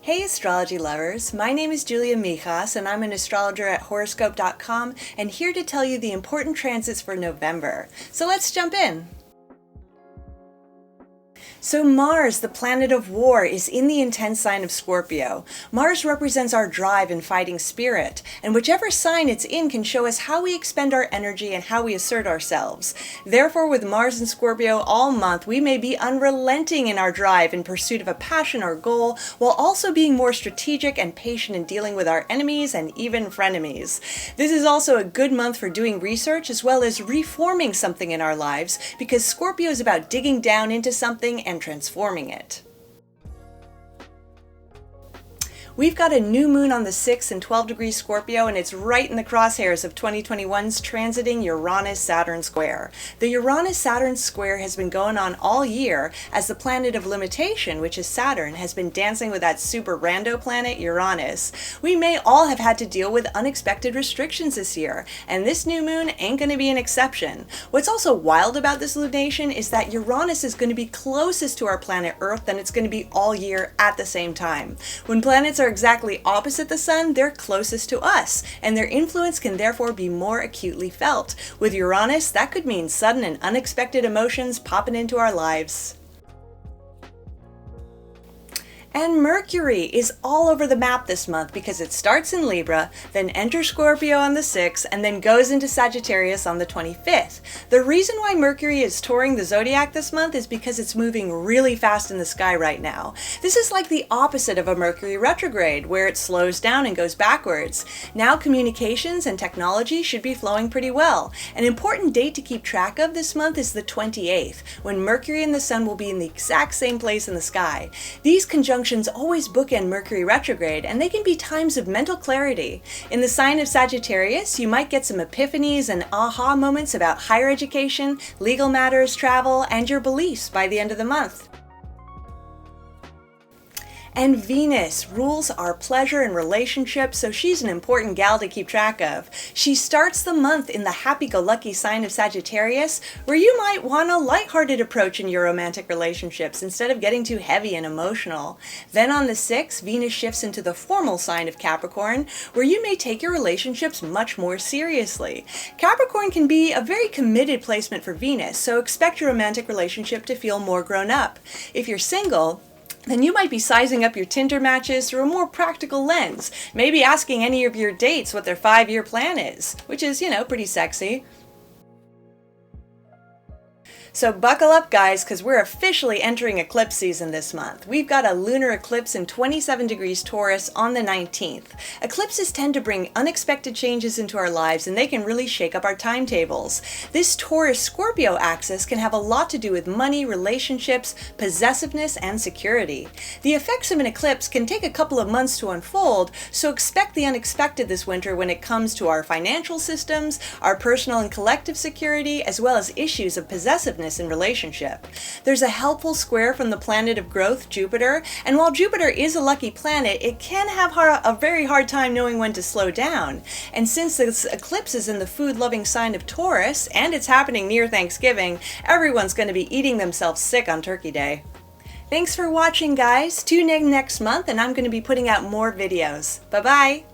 Hey astrology lovers, my name is Julia Mijas and I'm an astrologer at Horoscope.com and here to tell you the important transits for November. So let's jump in. So Mars, the planet of war, is in the intense sign of Scorpio. Mars represents our drive and fighting spirit, and whichever sign it's in can show us how we expend our energy and how we assert ourselves. Therefore, with Mars in Scorpio all month, we may be unrelenting in our drive in pursuit of a passion or goal, while also being more strategic and patient in dealing with our enemies and even frenemies. This is also a good month for doing research as well as reforming something in our lives, because Scorpio is about digging down into something and transforming it. We've got a new moon on the 6th in 12 degrees Scorpio, and it's right in the crosshairs of 2021's transiting Uranus-Saturn square. The Uranus-Saturn square has been going on all year as the planet of limitation, which is Saturn, has been dancing with that super rando planet Uranus. We may all have had to deal with unexpected restrictions this year, and this new moon ain't going to be an exception. What's also wild about this lunation is that Uranus is going to be closest to our planet Earth than it's going to be all year at the same time. When planets are exactly opposite the sun, they're closest to us, and their influence can therefore be more acutely felt. With Uranus, that could mean sudden and unexpected emotions popping into our lives. And Mercury is all over the map this month because it starts in Libra, then enters Scorpio on the 6th, and then goes into Sagittarius on the 25th. The reason why Mercury is touring the Zodiac this month is because it's moving really fast in the sky right now. This is like the opposite of a Mercury retrograde, where it slows down and goes backwards. Now communications and technology should be flowing pretty well. An important date to keep track of this month is the 28th, when Mercury and the Sun will be in the exact same place in the sky. These conjunctions always bookend Mercury retrograde, and they can be times of mental clarity. In the sign of Sagittarius, you might get some epiphanies and aha moments about higher education, legal matters, travel, and your beliefs by the end of the month. And Venus rules our pleasure and relationships, so she's an important gal to keep track of. She starts the month in the happy-go-lucky sign of Sagittarius, where you might want a lighthearted approach in your romantic relationships instead of getting too heavy and emotional. Then on the 6th, Venus shifts into the formal sign of Capricorn, where you may take your relationships much more seriously. Capricorn can be a very committed placement for Venus, so expect your romantic relationship to feel more grown up. If you're single, then you might be sizing up your Tinder matches through a more practical lens, maybe asking any of your dates what their 5-year plan is, which is, pretty sexy. So buckle up guys, because we're officially entering eclipse season this month. We've got a lunar eclipse in 27 degrees Taurus on the 19th. Eclipses tend to bring unexpected changes into our lives, and they can really shake up our timetables. This Taurus-Scorpio axis can have a lot to do with money, relationships, possessiveness, and security. The effects of an eclipse can take a couple of months to unfold, so expect the unexpected this winter when it comes to our financial systems, our personal and collective security, as well as issues of possessiveness in relationship. There's a helpful square from the planet of growth, Jupiter, and while Jupiter is a lucky planet, it can have a very hard time knowing when to slow down. And since this eclipse is in the food-loving sign of Taurus, and it's happening near Thanksgiving, everyone's going to be eating themselves sick on Turkey Day. Thanks for watching, guys. Tune in next month, and I'm going to be putting out more videos. Bye-bye!